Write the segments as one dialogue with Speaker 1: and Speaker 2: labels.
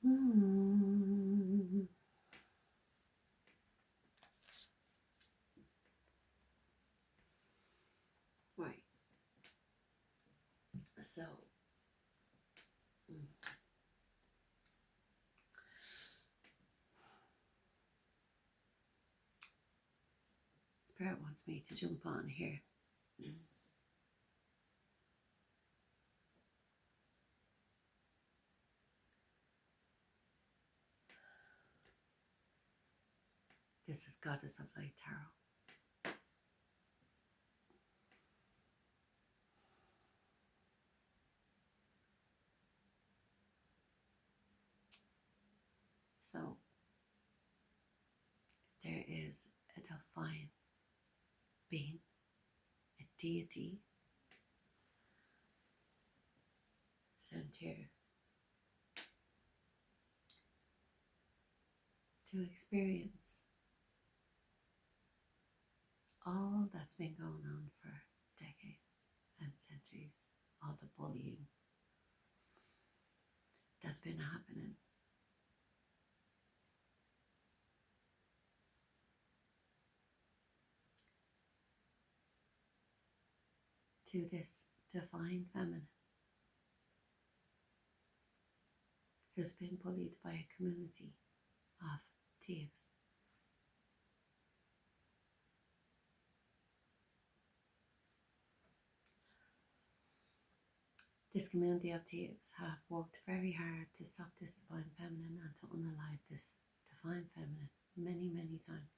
Speaker 1: Hmm. Right. So, Spirit wants me to jump on here. This is Goddess of Light Tarot. So, there is a divine being, a deity, sent here to experience all that's been going on for decades and centuries, all the bullying that's been happening. To this divine feminine who's been bullied by a community of thieves. This community of thieves have worked very hard to stop this divine feminine and to unalive this divine feminine many, many times.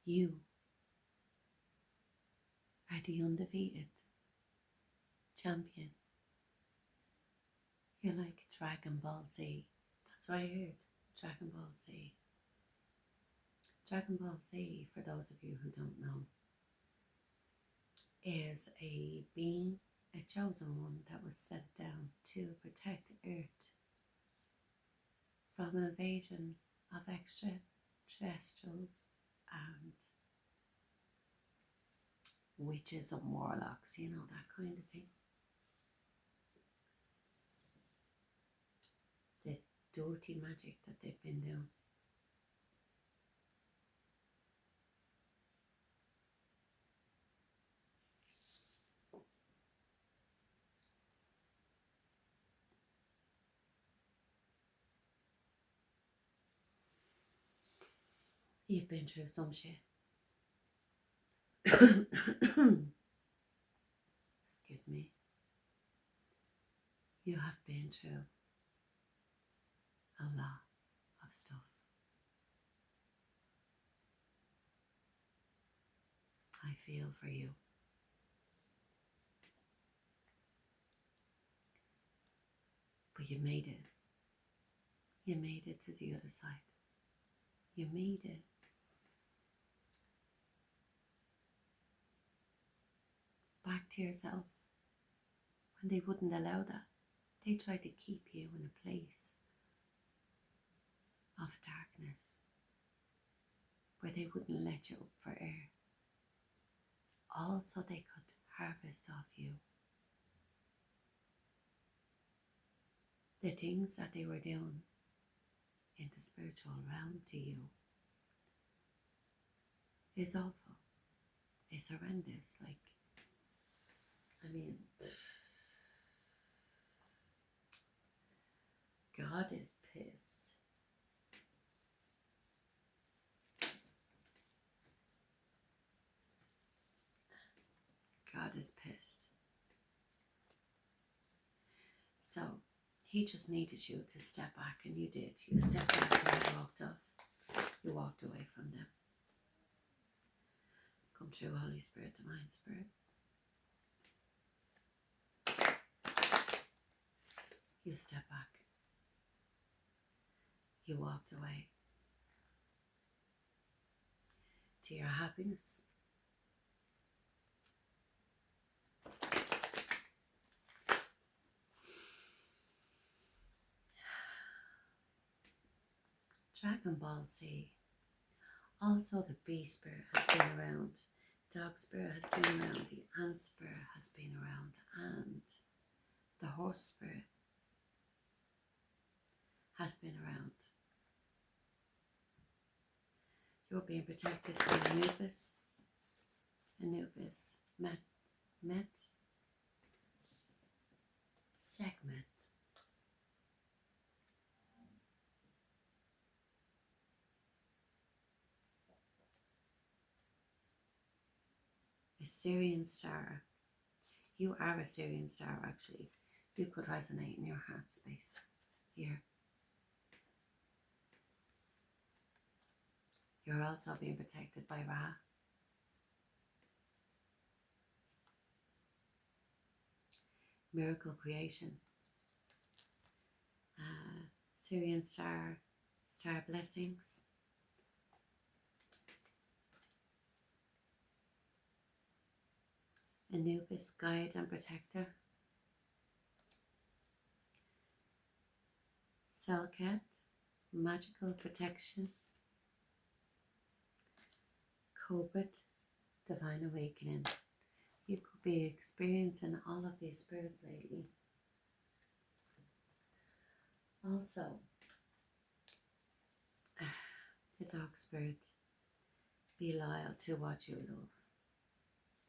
Speaker 1: You are the undefeated champion. You're like Dragon Ball Z. That's what I heard. Dragon Ball Z. Dragon Ball Z, for those of you who don't know, is a being, a chosen one that was sent down to protect Earth from an invasion of extraterrestrials and witches and warlocks, you know, that kind of thing. The dirty magic that they've been doing. You've been through some shit. Excuse me. You have been through a lot of stuff. I feel for you. But you made it. You made it to the other side. You made it. Back to yourself. When they wouldn't allow that, they tried to keep you in a place of darkness where they wouldn't let you up for air. All so they could harvest off you the things that they were doing in the spiritual realm to you is awful. It's horrendous. Like, I mean, God is pissed. God is pissed. So he just needed you to step back, and you did. You stepped back and you walked off. You walked away from them. Come true, Holy Spirit, Divine Spirit. You step back. You walked away to your happiness. Dragon Ball Z. Also, the bee spirit has been around Dog spirit has been around, the ant spirit has been around, and the horse spirit has been around. You're being protected by Anubis, Met, Segment. A Syrian star. You are a Syrian star, actually. You could resonate in your heart space here. You're also being protected by Ra. Miracle creation. Syrian star, star blessings. Anubis, guide and protector. Selkat, magical protection. Cobra, divine awakening. You could be experiencing all of these spirits lately. Also, the dog spirit, be loyal to what you love.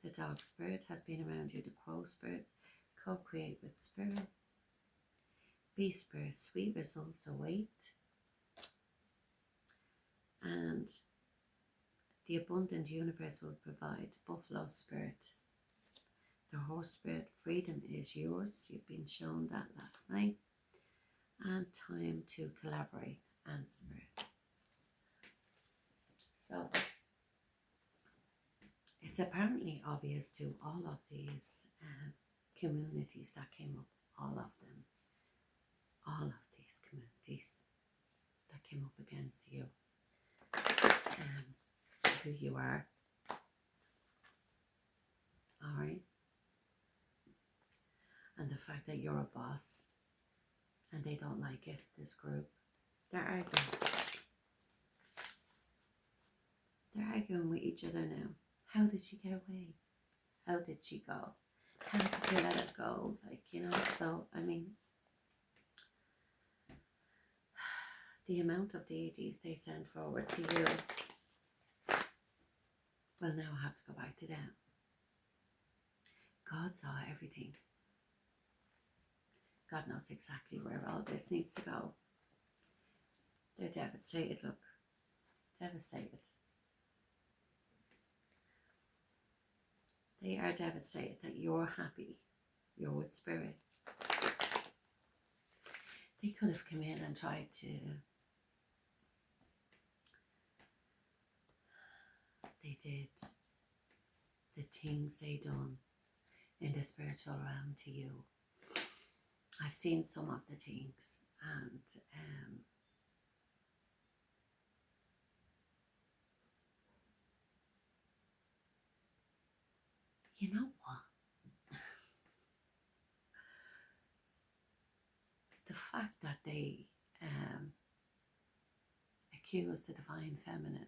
Speaker 1: The dog spirit has been around you. The crow spirit, co-create with spirit. Bee spirit, sweet results await. And the abundant universe will provide. Buffalo spirit. The horse spirit, freedom is yours. You've been shown that last night. And time to collaborate, and spirit. So it's apparently obvious to all of these communities that came up, all of these communities that came up against you, who you are. All right. And the fact that you're a boss and they don't like it, this group. They're arguing. They're arguing with each other now. How did she get away? How did she go? How did you let it go? Like, you know, so, I mean, the amount of deities they send forward to you, well, now I have to go back to them. God saw everything. God knows exactly where all this needs to go. They're devastated, look. Devastated. They are devastated that you're happy. You're with spirit. They could have come in and tried to... They did the things they done in the spiritual realm to you. I've seen some of the things, and you know what? The fact that they accuse the divine feminine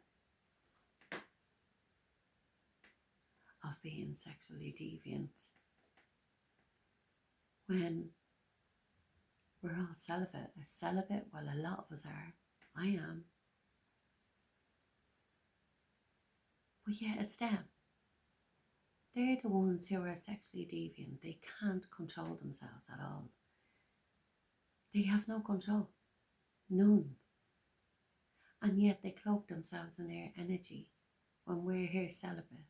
Speaker 1: of being sexually deviant when we're all celibate. A celibate, well, a lot of us are. I am. But yeah, it's them. They're the ones who are sexually deviant. They can't control themselves at all. They have no control. None. And yet they cloak themselves in their energy when we're here celibate.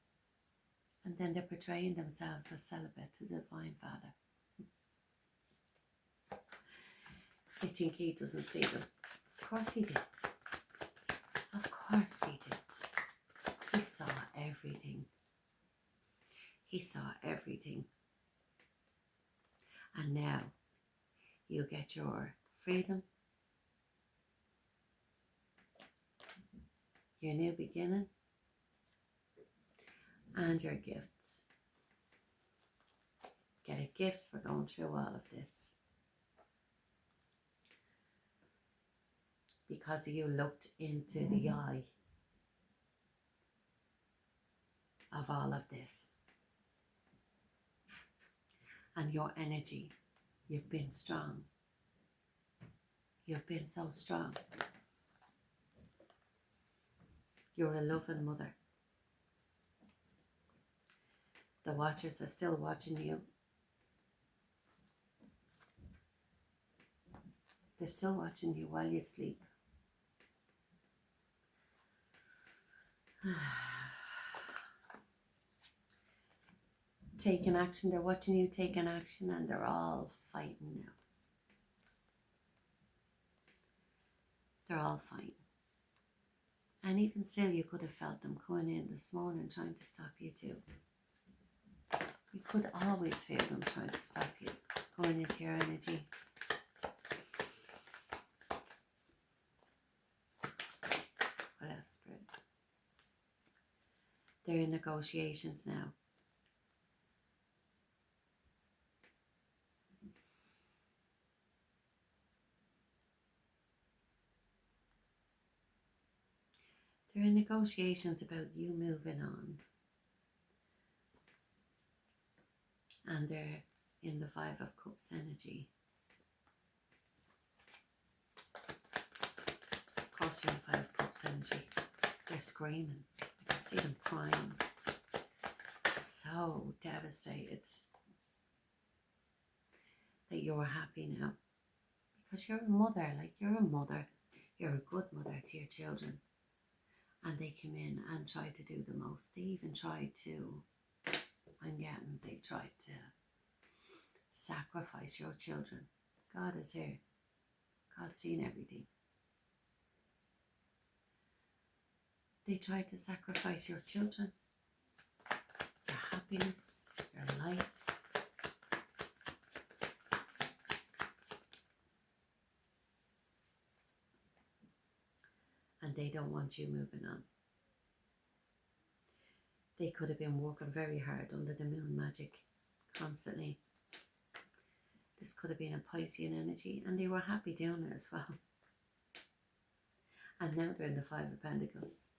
Speaker 1: And then they're portraying themselves as celibate to the Divine Father. They think he doesn't see them. Of course he did. Of course he did. He saw everything. He saw everything. And now you get your freedom, your new beginning, and your gifts. Get a gift for going through all of this. Because you looked into the eye of all of this. And your energy, you've been strong. You've been so strong. You're a loving mother. The watchers are still watching you. They're still watching you while you sleep. Taking action. They're watching you taking action, and they're all fighting now. They're all fighting. And even still, you could have felt them coming in this morning trying to stop you too. You could always feel them trying to stop you, going into your energy. What else, Spirit? They're in negotiations now. They're in negotiations about you moving on. And they're in the Five of Cups energy. Of course, you're in Five of Cups energy. They're screaming. I can see them crying. So devastated that you're happy now. Because you're a mother. Like, you're a mother. You're a good mother to your children. And they came in and tried to do the most. They even tried to, they tried to sacrifice your children. God is here. God's seen everything. They tried to sacrifice your children, your happiness, your life. And they don't want you moving on. They could have been working very hard under the moon magic constantly. This could have been a Piscean energy, and they were happy doing it as well. And now they're in the Five of Pentacles.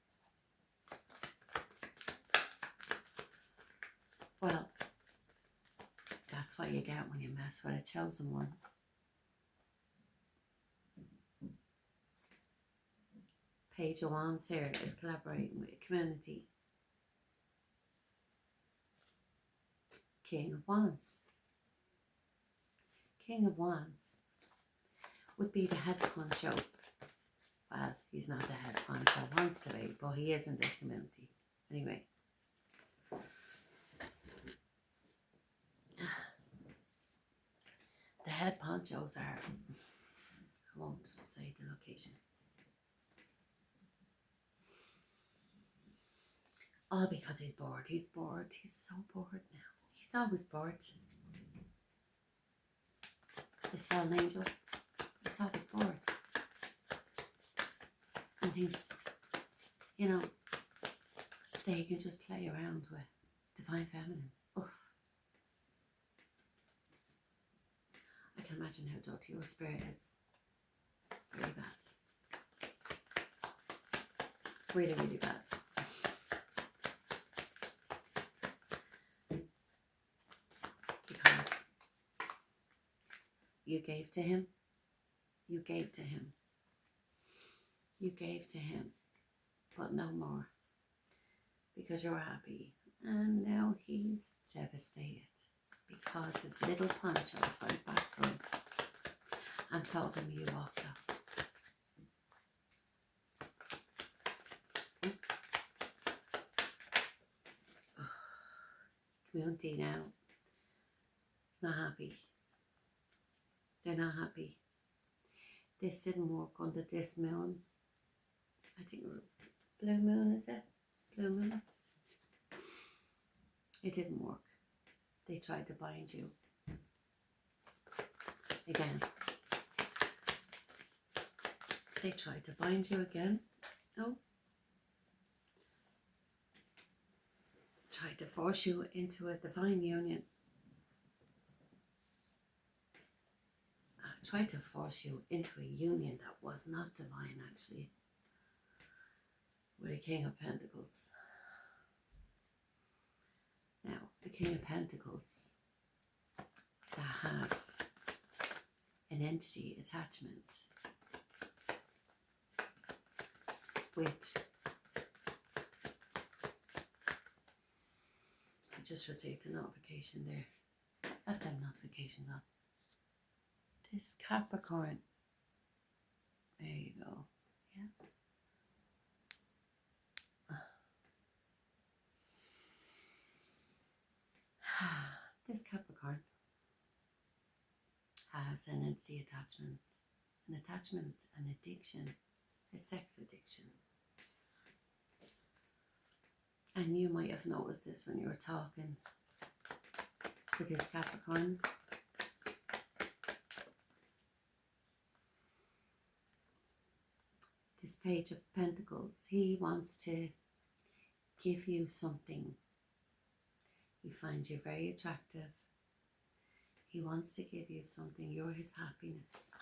Speaker 1: Well, that's what you get when you mess with a chosen one. Page of Wands here is collaborating with a community. King of Wands. King of Wands would be the head honcho. Well, he's not the head honcho, wants to be, but he is in this community. Anyway. The head ponchos are, I won't say the location. All because he's bored. He's bored. He's so bored now. He's always bored. This fallen angel is always bored. And thinks, you know, that he can just play around with divine feminines. Oof. I can imagine how dirty your spirit is. Really bad. Really, really bad. Because you gave to him. You gave to him. You gave to him. But no more. Because you're happy. And now he's devastated. Because his little ponchos went back to him and told him you walked off. Community now is not happy. They're not happy. This didn't work under this moon. I think blue moon, is it? Blue moon. It didn't work. They tried to bind you. Again. They tried to bind you again. Oh. Tried to force you into a divine union. Tried to force you into a union that was not divine, actually. With a King of Pentacles. King of Pentacles that has an entity attachment with, I just received a notification there. Let them notification on. This Capricorn. There you go. Yeah. This Capricorn has an entity attachment, an addiction, a sex addiction. And you might have noticed this when you were talking to this Capricorn. This Page of Pentacles, he wants to give you something. He finds you very attractive. He wants to give you something. You're his happiness.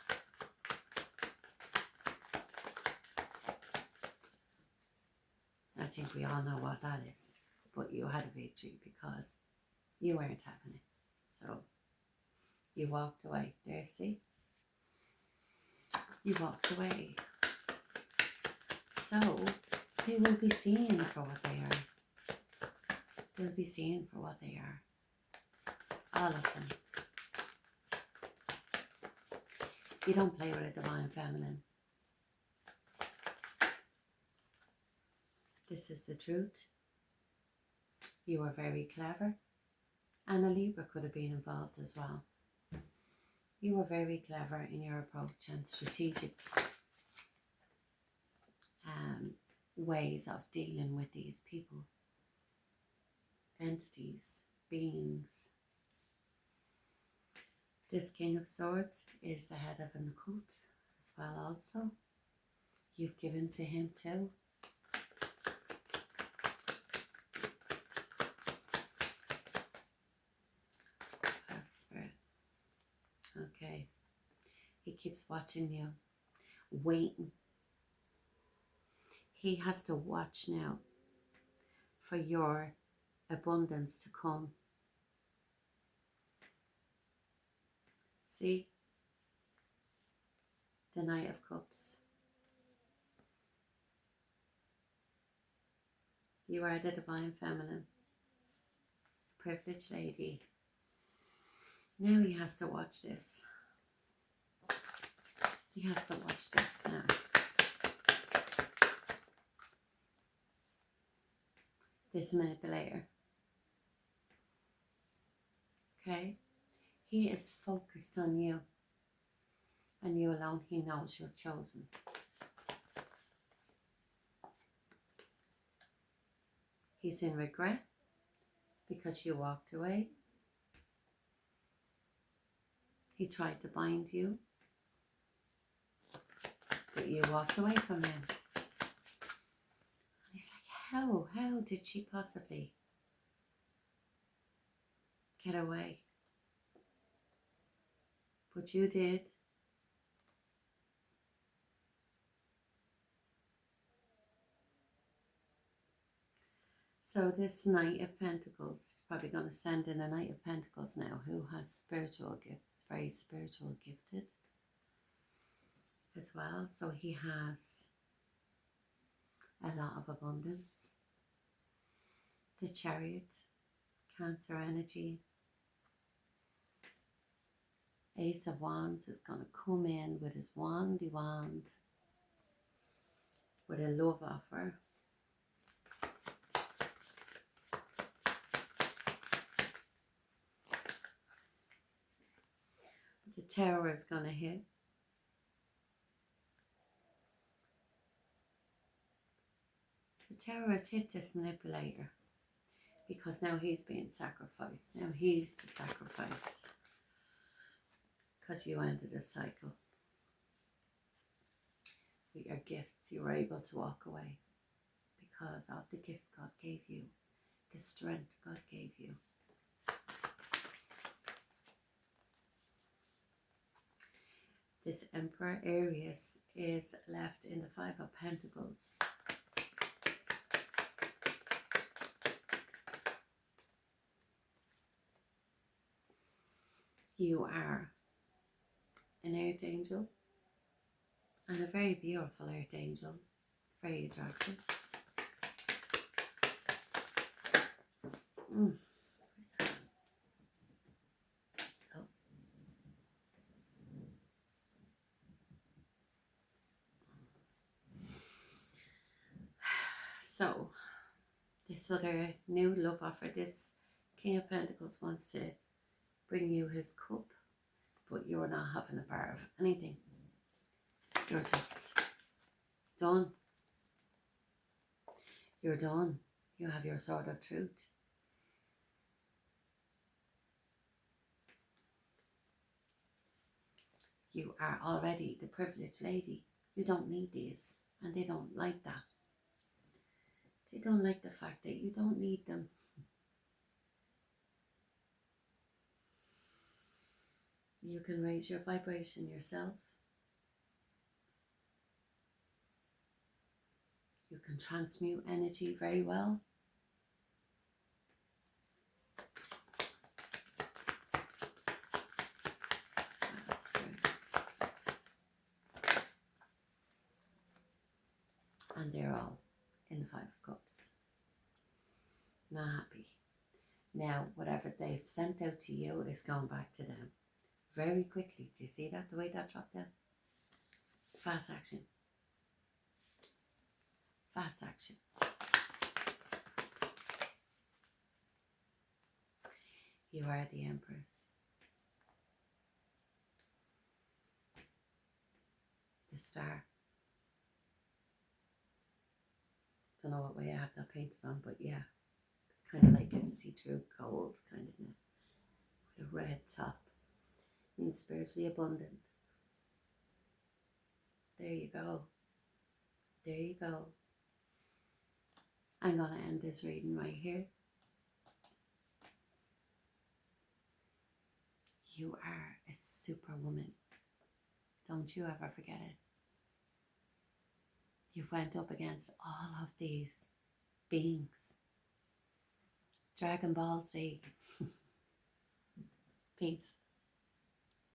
Speaker 1: I think we all know what that is. But you had a victory because you weren't having it. So you walked away. There, see? You walked away. So they will be seen for what they are. They'll be seen for what they are. All of them. You don't play with a divine feminine. This is the truth. You are very clever. And a Libra could have been involved as well. You were very clever in your approach and strategic ways of dealing with these people, entities, beings. This King of Swords is the head of an occult as well also. You've given to him too. Spirit. Okay. He keeps watching you, waiting. He has to watch now for your abundance to come. See? The Knight of Cups. You are the divine feminine. Privileged lady. Now he has to watch this. He has to watch this now. This manipulator. Okay? He is focused on you. And you alone. He knows you're chosen. He's in regret because you walked away. He tried to bind you, but you walked away from him. And he's like, how did she possibly get away? But you did. So this Knight of Pentacles is probably going to send in a Knight of Pentacles now who has spiritual gifts, very spiritual gifted as well. So he has a lot of abundance. The Chariot, Cancer energy. Ace of Wands is going to come in with his wandy wand with a love offer. The Tower is going to hit. The Tower has hit this manipulator because now he's being sacrificed. Now he's the sacrifice because you ended a cycle. With your gifts, you were able to walk away because of the gifts God gave you, the strength God gave you. This Emperor Aries is left in the Five of Pentacles. You are an earth angel, and a very beautiful earth angel, very attractive. Where's that? Oh. So, this other new love offer, this King of Pentacles wants to bring you his cup, but you're not having a bar of anything. You're just done. You're done. You have your sword of truth. You are already the privileged lady. You don't need these, and they don't like that. They don't like the fact that you don't need them. You can raise your vibration yourself. You can transmute energy very well. That's true. And they're all in the Five of Cups. Not happy. Now, whatever they've sent out to you is going back to them very quickly. Do you see that? The way that dropped down? Fast action. Fast action. You are the Empress. The star. Don't know what way I have that painted on, but yeah. It's kind of like a see-through gold kind of net with a red top. Means spiritually abundant. There you go. There you go. I'm going to end this reading right here. You are a superwoman. Don't you ever forget it. You've went up against all of these beings. Dragon Ball Z. Peace.